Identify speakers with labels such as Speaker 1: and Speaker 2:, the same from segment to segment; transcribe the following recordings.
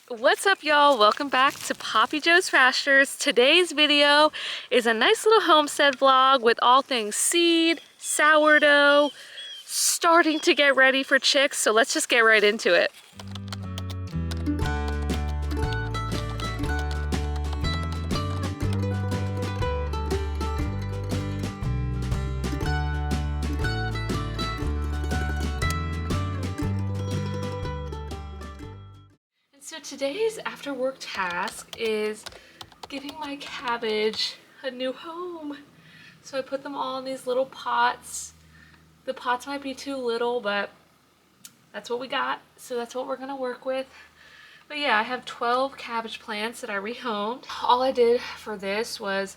Speaker 1: What's up, y'all? Welcome back to Poppy Joe's Pastures. Today's video is a nice little homestead vlog with all things seed, sourdough, starting to get ready for chicks, so let's just get right into it. So today's after work task is giving my cabbage a new home. So I put them all in these little pots. The pots might be too little, but that's what we got. So that's what we're gonna work with. But yeah, I have 12 cabbage plants that I rehomed. All I did for this was,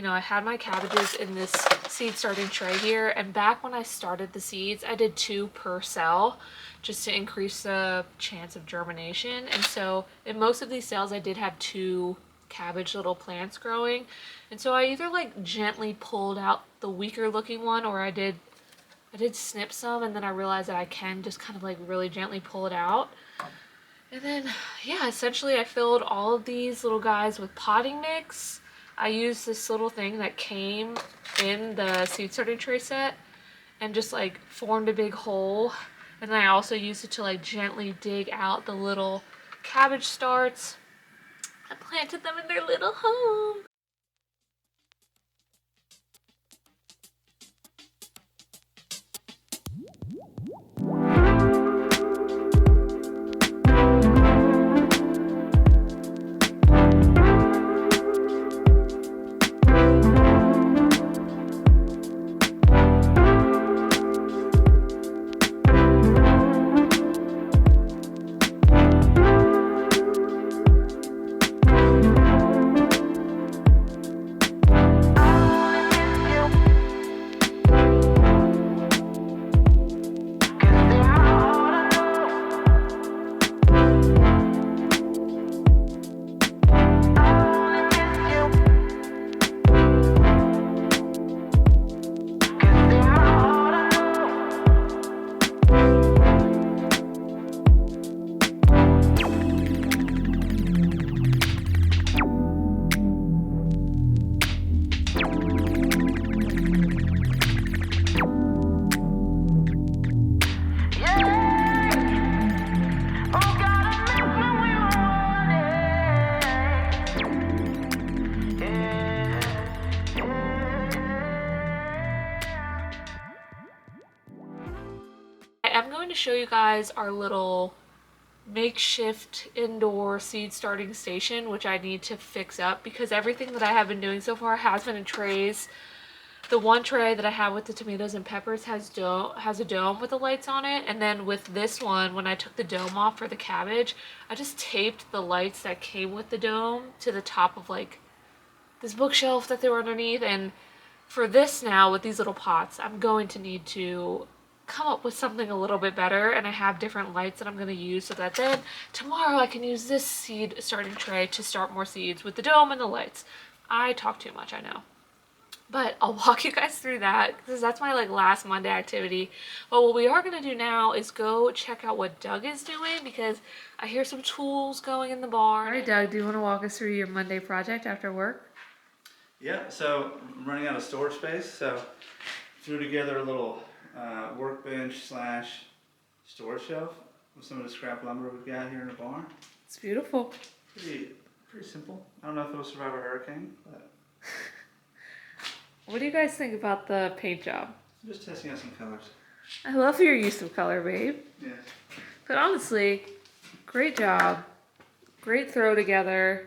Speaker 1: I had my cabbages in this seed starting tray here, and back when I started the seeds, I did 2 per cell just to increase the chance of germination. And so in most of these cells, I did have 2 cabbage little plants growing. And so I either like gently pulled out the weaker looking one, or I did snip some, and then I realized that I can just kind of like really gently pull it out. And then, yeah, essentially I filled all of these little guys with potting mix. I used this little thing that came in the seed starting tray set and just like formed a big hole. And then I also used it to like gently dig out the little cabbage starts. I planted them in their little home. I'm going to show you guys our little makeshift indoor seed starting station, which I need to fix up because everything that I have been doing so far has been in trays. The one tray that I have with the tomatoes and peppers has a dome with the lights on it, and then with this one, when I took the dome off for the cabbage, I just taped the lights that came with the dome to the top of like this bookshelf that they were underneath. And for this now, with these little pots, I'm going to need to come up with something a little bit better, and I have different lights that I'm going to use so that then tomorrow I can use this seed starting tray to start more seeds with the dome and the lights. I talk too much, I know, but I'll walk you guys through that because that's my like last Monday activity. But what we are going to do now is go check out what Doug is doing because I hear some tools going in the barn. All right, Doug, do you want to walk us through your Monday project after work?
Speaker 2: Yeah, so I'm running out of storage space, so threw together a little workbench slash storage shelf with some of the scrap lumber we've got here in the barn.
Speaker 1: It's beautiful.
Speaker 2: Pretty simple. I don't know if it'll survive a hurricane, but
Speaker 1: what do you guys think about the paint job?
Speaker 2: I'm just testing out some colors.
Speaker 1: I love your use of color, babe.
Speaker 2: Yeah.
Speaker 1: But honestly, great job. Great throw together.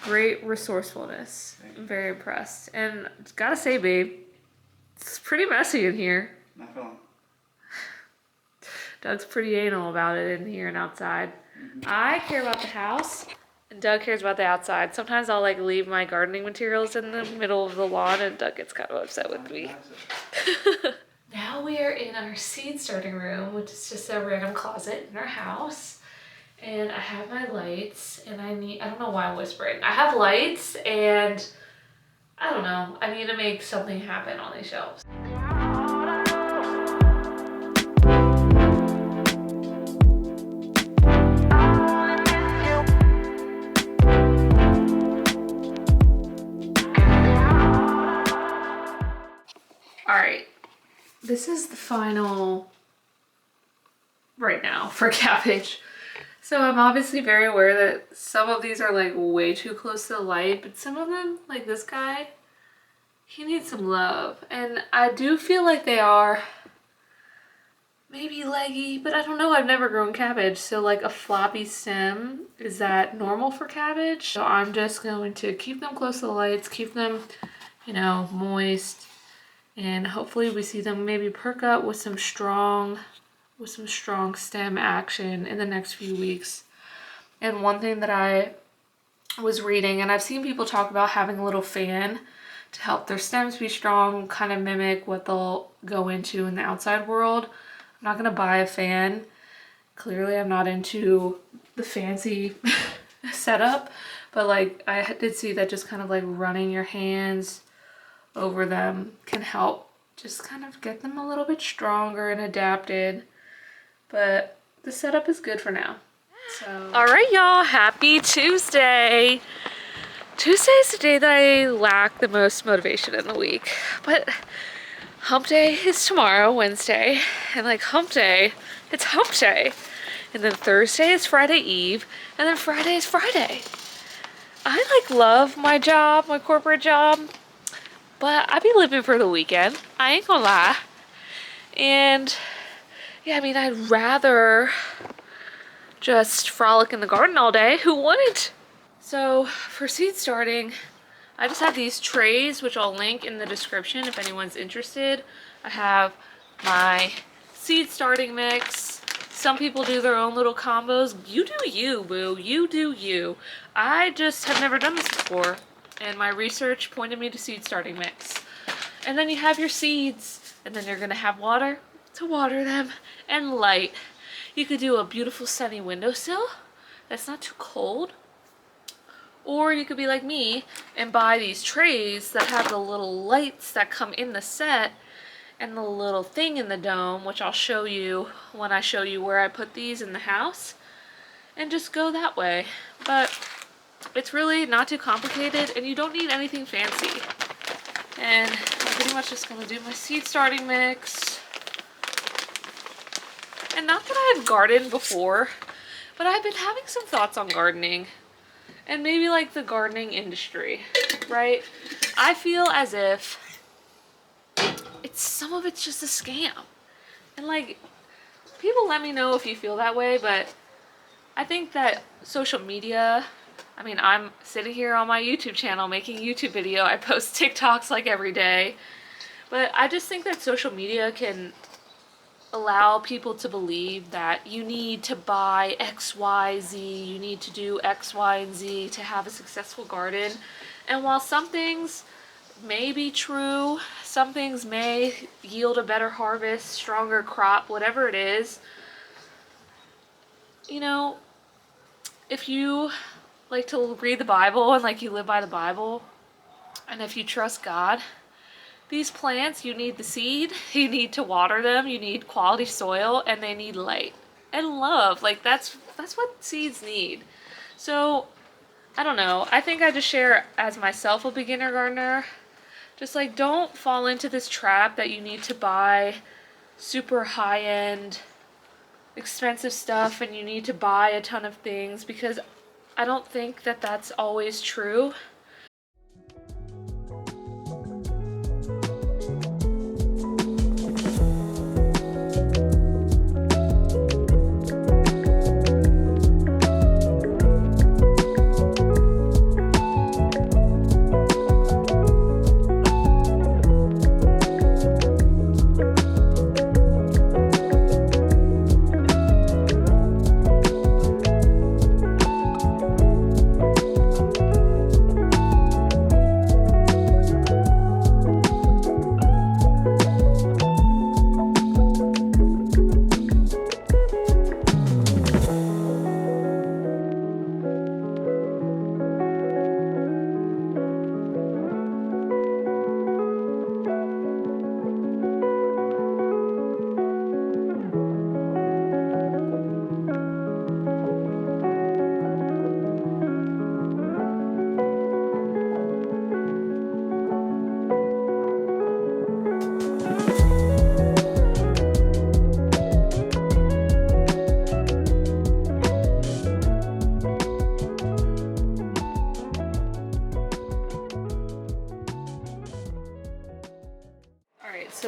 Speaker 1: Great resourcefulness. I'm very impressed. And gotta say, babe, it's pretty messy in here.
Speaker 2: Not feeling.
Speaker 1: Doug's pretty anal about it in here and outside. I care about the house, and Doug cares about the outside. Sometimes I'll like leave my gardening materials in the middle of the lawn, and Doug gets kind of upset with me. Now we are in our seed starting room, which is just a random closet in our house. And I have my lights, and I don't know why I'm whispering. I have lights, and I don't know, I need to make something happen on these shelves. this is the final right now for cabbage. So I'm obviously very aware that some of these are like way too close to the light, but some of them, like this guy, he needs some love. And I do feel like they are maybe leggy, but I don't know. I've never grown cabbage. So like a floppy stem, is that normal for cabbage? So I'm just going to keep them close to the lights, keep them, you know, moist. And hopefully we see them maybe perk up with some strong stem action in the next few weeks. And one thing that I was reading, and I've seen people talk about having a little fan to help their stems be strong, kind of mimic what they'll go into in the outside world. I'm not gonna buy a fan. Clearly I'm not into the fancy setup, but like I did see that just kind of like running your hands over them can help just kind of get them a little bit stronger and adapted. But the setup is good for now. So. All right, y'all, happy Tuesday. Tuesday is the day that I lack the most motivation in the week, but hump day is tomorrow, Wednesday, and like hump day, it's hump day. And then Thursday is Friday Eve, and then Friday is Friday. I like love my job, my corporate job, but I be living for the weekend. I ain't gonna lie. And yeah, I mean, I'd rather just frolic in the garden all day. Who wouldn't? So for seed starting, I just have these trays, which I'll link in the description if anyone's interested. I have my seed starting mix. Some people do their own little combos. You do you, boo. You do you. I just have never done this before, and my research pointed me to seed starting mix. And then you have your seeds, and then you're gonna have water to water them, and light. You could do a beautiful sunny windowsill that's not too cold, or you could be like me and buy these trays that have the little lights that come in the set and the little thing in the dome, which I'll show you when I show you where I put these in the house, and just go that way. But it's really not too complicated, and you don't need anything fancy. And I'm pretty much just gonna do my seed starting mix. And not that I've gardened before, but I've been having some thoughts on gardening and maybe like the gardening industry, right? I feel as if some of it's just a scam. And like, people let me know if you feel that way, but I think that social media, I mean, I'm sitting here on my YouTube channel making a YouTube video. I post TikToks like every day, but I just think that social media can allow people to believe that you need to buy X, Y, Z, you need to do X, Y, and Z to have a successful garden. And while some things may be true, some things may yield a better harvest, stronger crop, whatever it is, you know, if you like to read the Bible and like you live by the Bible, and if you trust God, these plants, you need the seed, you need to water them, you need quality soil, and they need light and love. Like that's what seeds need. So I don't know, I think I just share as myself a beginner gardener, just like don't fall into this trap that you need to buy super high-end expensive stuff and you need to buy a ton of things, because I don't think that that's always true.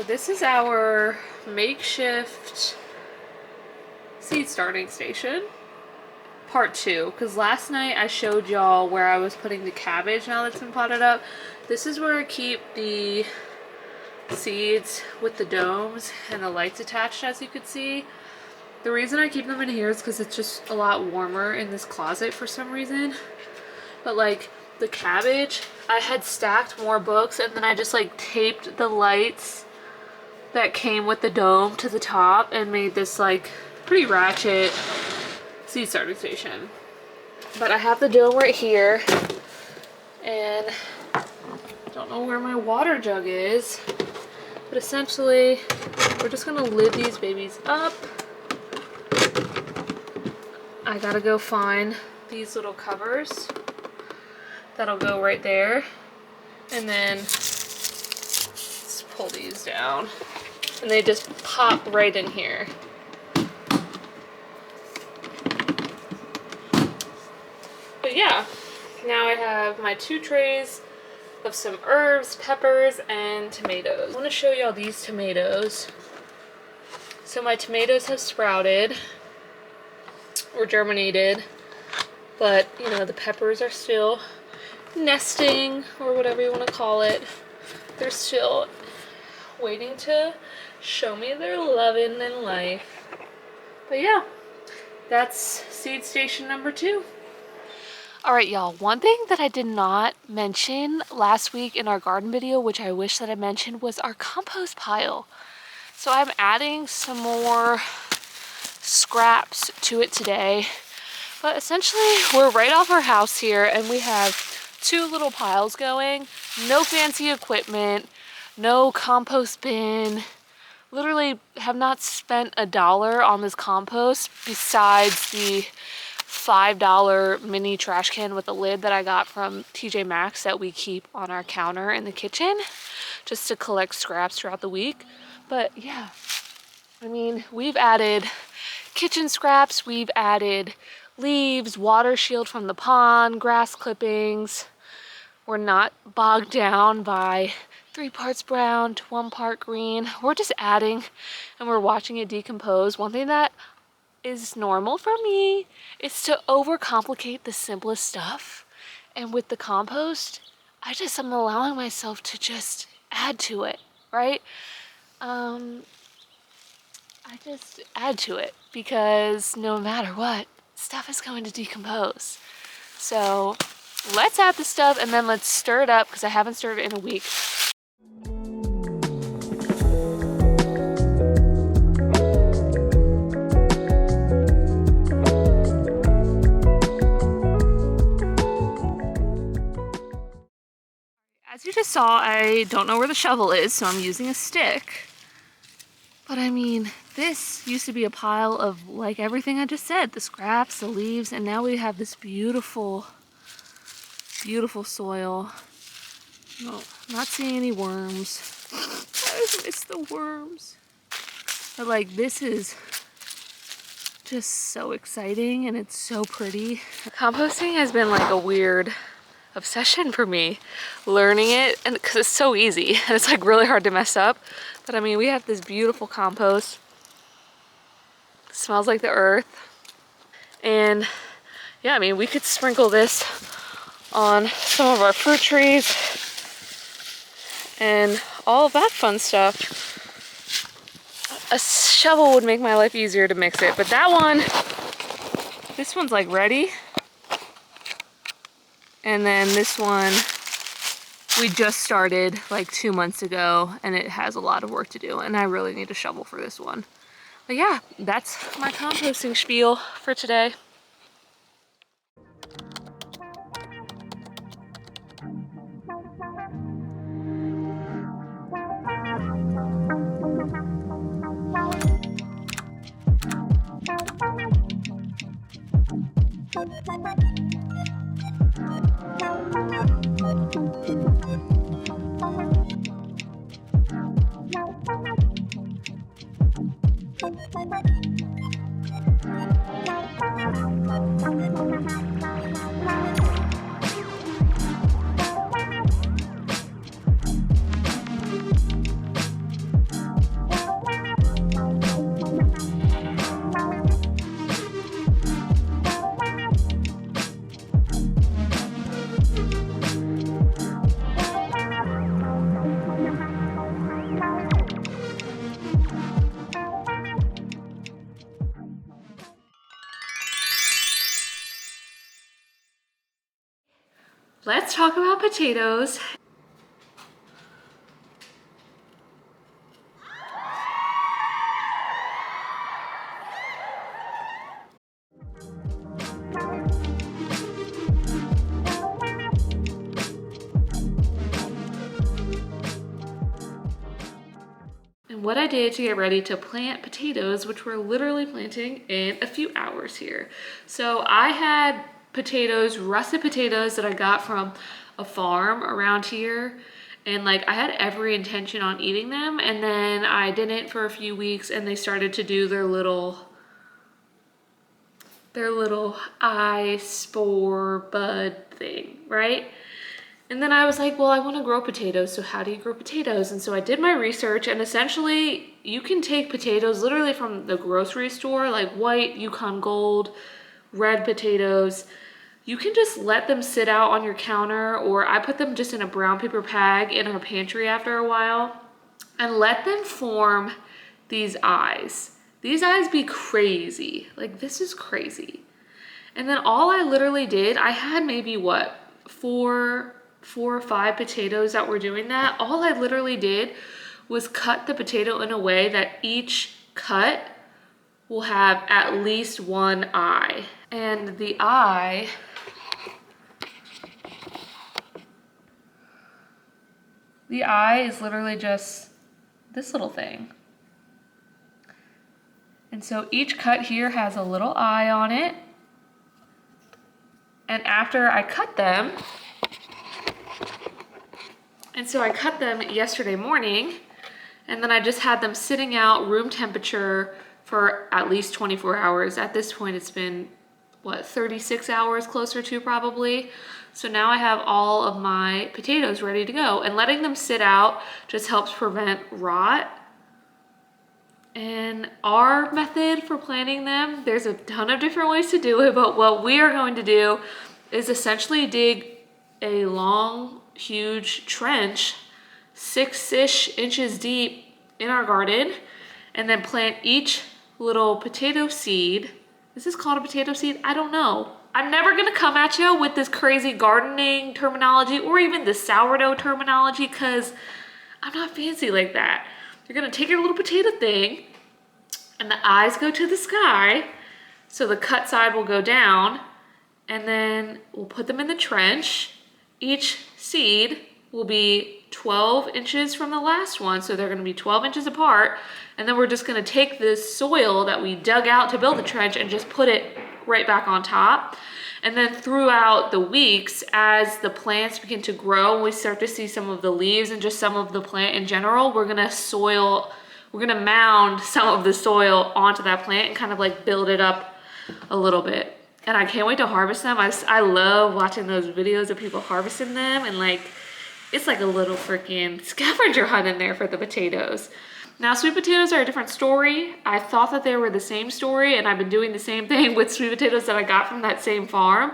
Speaker 1: this is our makeshift seed starting station. Part 2, because last night I showed y'all where I was putting the cabbage now that's been potted up. This is where I keep the seeds with the domes and the lights attached, as you could see. The reason I keep them in here is because it's just a lot warmer in this closet for some reason. But like the cabbage, I had stacked more books and then I just like taped the lights that came with the dome to the top and made this like pretty ratchet seed starting station. But I have the dome right here, and I don't know where my water jug is, but essentially we're just gonna lid these babies up. I gotta go find these little covers that'll go right there, and then just pull these down and they just pop right in here. But yeah, now I have my 2 trays of some herbs, peppers, and tomatoes. I want to show y'all these tomatoes. So my tomatoes have sprouted or germinated, but you know, the peppers are still nesting, or whatever you want to call it. They're still waiting to show me their loving and life. But yeah, that's seed station number 2. All right, y'all, one thing that I did not mention last week in our garden video, which I wish that I mentioned, was our compost pile. So I'm adding some more scraps to it today. But essentially, we're right off our house here, and we have 2 little piles going. No fancy equipment, no compost bin. Literally have not spent $1 on this compost besides the $5 mini trash can with a lid that I got from TJ Maxx that we keep on our counter in the kitchen just to collect scraps throughout the week. But yeah, I mean, we've added kitchen scraps, we've added leaves, water shield from the pond, grass clippings. We're not bogged down by 3 parts brown to 1 part green. We're just adding and we're watching it decompose. One thing that is normal for me is to overcomplicate the simplest stuff, and with the compost I'm allowing myself to just add to it, right? I just add to it because no matter what, stuff is going to decompose. So let's add the stuff and then let's stir it up, because I haven't stirred it in a week. As you just saw, I don't know where the shovel is, so I'm using a stick. But I mean, this used to be a pile of like everything I just said, the scraps, the leaves, and now we have this beautiful, beautiful soil. No, not seeing any worms. I just miss the worms. But like, this is just so exciting and it's so pretty. Composting has been like a weird obsession for me, learning it, and because it's so easy and it's like really hard to mess up. But I mean, we have this beautiful compost. It smells like the earth. And yeah, I mean, we could sprinkle this on some of our fruit trees and all of that fun stuff. A shovel would make my life easier to mix it, but that one, this one's like ready. And then this one, we just started like 2 months ago, and it has a lot of work to do, and I really need a shovel for this one. But yeah, that's my composting spiel for today. let's talk about potatoes. And what I did to get ready to plant potatoes, which we're literally planting in a few hours here. So I had potatoes, russet potatoes that I got from a farm around here. And like I had every intention on eating them, and then I didn't for a few weeks, and they started to do their little eye spore bud thing, right? And then I was like, well, I want to grow potatoes, so how do you grow potatoes? And so I did my research, and essentially you can take potatoes literally from the grocery store, like white, Yukon Gold, red potatoes. You can just let them sit out on your counter, or I put them just in a brown paper bag in our pantry after a while, and let them form these eyes. These eyes be crazy. Like, this is crazy. And then all I literally did, I had maybe what, four or five potatoes that were doing that. All I literally did was cut the potato in a way that each cut will have at least one eye. And the eye is literally just this little thing. And so each cut here has a little eye on it. And after I cut them, I cut them yesterday morning, and then I just had them sitting out room temperature for at least 24 hours. At this point, it's been, what, 36 hours closer to probably. So now I have all of my potatoes ready to go, and letting them sit out just helps prevent rot. And our method for planting them, there's a ton of different ways to do it, but what we are going to do is essentially dig a long, huge trench, 6-ish inches deep in our garden, and then plant each little potato seed. Is this called a potato seed? I don't know. I'm never gonna come at you with this crazy gardening terminology or even the sourdough terminology, because I'm not fancy like that. You're gonna take your little potato thing, and the eyes go to the sky, so the cut side will go down, and then we'll put them in the trench. Each seed will be 12 inches from the last one, so they're gonna be 12 inches apart, and then we're just gonna take this soil that we dug out to build the trench and just put it right back on top. And then throughout the weeks, as the plants begin to grow, and we start to see some of the leaves and just some of the plant in general, we're gonna mound some of the soil onto that plant and kind of like build it up a little bit. And I can't wait to harvest them. I love watching those videos of people harvesting them, and like, it's like a little freaking scavenger hunt in there for the potatoes. Now, sweet potatoes are a different story. I thought that they were the same story, and I've been doing the same thing with sweet potatoes that I got from that same farm.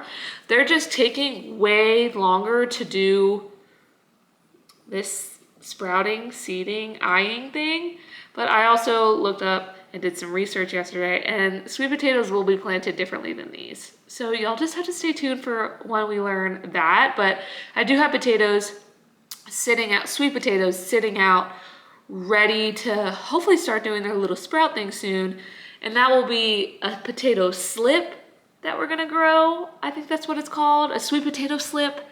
Speaker 1: They're just taking way longer to do this sprouting, seeding, eyeing thing. But I also looked up and did some research yesterday, and sweet potatoes will be planted differently than these. So y'all just have to stay tuned for when we learn that. But I do have potatoes sitting out, sweet potatoes sitting out, ready to hopefully start doing their little sprout thing soon. And that will be a potato slip that we're gonna grow. I think that's what it's called, a sweet potato slip.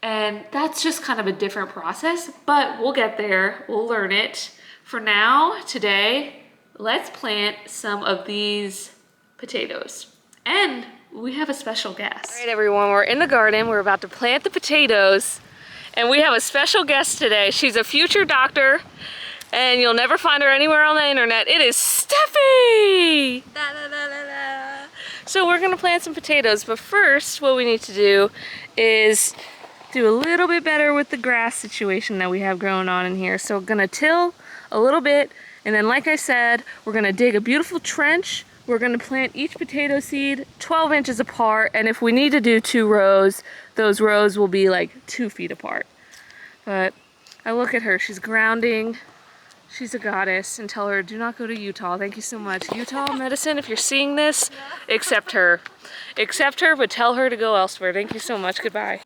Speaker 1: And that's just kind of a different process, but we'll get there, we'll learn it. For now, today, let's plant some of these potatoes. And we have a special guest. All right, everyone, we're in the garden. We're about to plant the potatoes, and we have a special guest today. She's a future doctor, and you'll never find her anywhere on the internet. It is Steffi! Da, da, da, da, da. So we're gonna plant some potatoes, but first, what we need to do is do a little bit better with the grass situation that we have growing on in here. So we're gonna till a little bit, and then like I said, we're gonna dig a beautiful trench. We're gonna plant each potato seed 12 inches apart, and if we need to do 2 rows, those rows will be like 2 feet apart. But I look at her, she's grounding, she's a goddess, and tell her, do not go to Utah. Thank you so much. Utah Medicine, if you're seeing this, accept her. Accept her, but tell her to go elsewhere. Thank you so much, goodbye.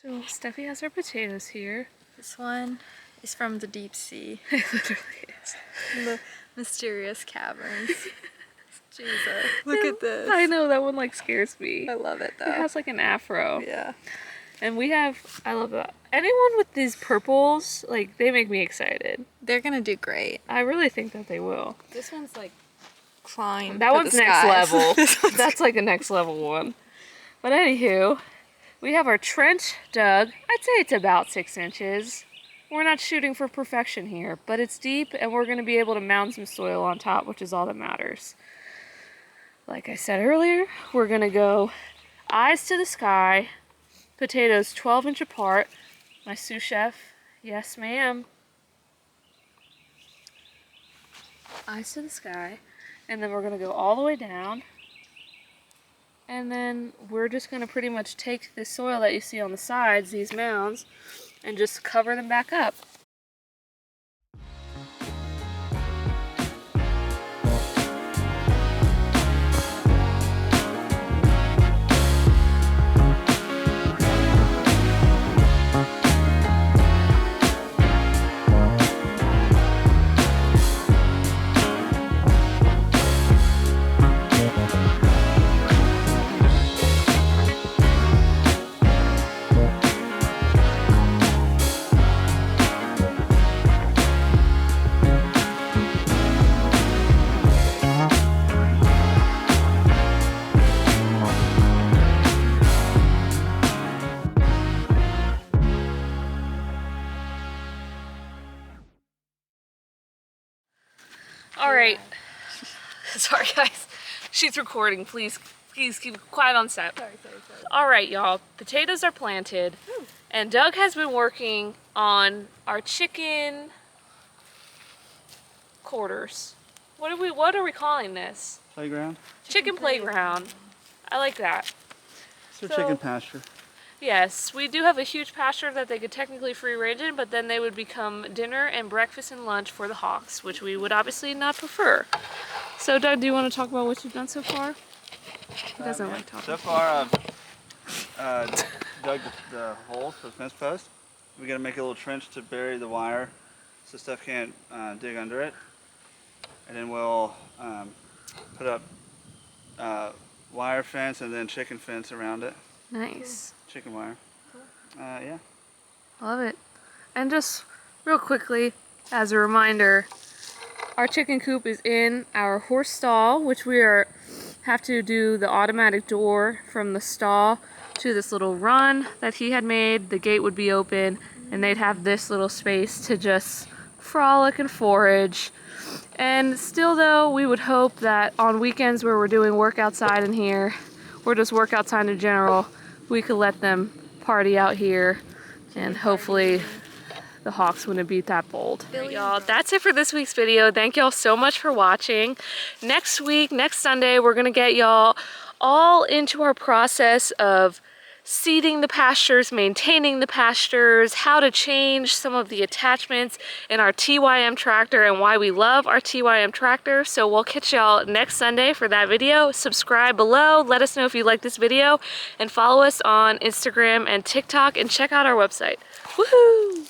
Speaker 1: So Steffi has her potatoes here.
Speaker 3: This one is from the deep sea.
Speaker 1: It literally is.
Speaker 3: The mysterious caverns. Jesus. Look at this.
Speaker 1: I know, that one like scares me.
Speaker 3: I love it though.
Speaker 1: It has like an afro.
Speaker 3: Yeah.
Speaker 1: And we have, I love that. Anyone with these purples, like, they make me excited.
Speaker 3: They're gonna do great.
Speaker 1: I really think that they will.
Speaker 3: This one's like climb.
Speaker 1: That
Speaker 3: to
Speaker 1: one's
Speaker 3: the
Speaker 1: next
Speaker 3: skies.
Speaker 1: level. That's like a next level one. But anywho, we have our trench dug. I'd say it's about 6 inches. We're not shooting for perfection here, but it's deep and we're gonna be able to mound some soil on top, which is all that matters. Like I said earlier, we're gonna go eyes to the sky, potatoes 12-inch apart. My sous chef, yes ma'am. Eyes to the sky, and then we're gonna go all the way down. And then we're just gonna pretty much take the soil that you see on the sides, these mounds, and just cover them back up. All right. Sorry, guys. She's recording. Please keep quiet on set.
Speaker 3: Sorry.
Speaker 1: All right, y'all. Potatoes are planted, and Doug has been working on our chicken quarters. What are we calling this?
Speaker 2: Playground?
Speaker 1: Chicken playground. I like that.
Speaker 2: It's their
Speaker 1: So-
Speaker 2: chicken pasture.
Speaker 1: Yes, we do have a huge pasture that they could technically free range in, but then they would become dinner and breakfast and lunch for the hawks, which we would obviously not prefer. So Doug, do you want to talk about what you've done so far? He doesn't like talking.
Speaker 2: So far, I've dug the holes for the fence post. We got to make a little trench to bury the wire so stuff can't dig under it. And then we'll put up wire fence and then chicken fence around it.
Speaker 1: Nice.
Speaker 2: Chicken wire. Yeah.
Speaker 1: Love it. And just real quickly, as a reminder, our chicken coop is in our horse stall, which have to do the automatic door from the stall to this little run that he had made. The gate would be open and they'd have this little space to just frolic and forage. And still though, we would hope that on weekends where we're doing work outside in here, or just work outside in general, we could let them party out here, and hopefully the hawks wouldn't be that bold. Y'all, that's it for this week's video. Thank y'all so much for watching. Next week, next Sunday, we're gonna get y'all all into our process of seeding the pastures, maintaining the pastures, how to change some of the attachments in our TYM tractor, and why we love our TYM tractor. So we'll catch y'all next Sunday for that video. Subscribe below, let us know if you like this video, and follow us on Instagram and TikTok, and check out our website. Woohoo!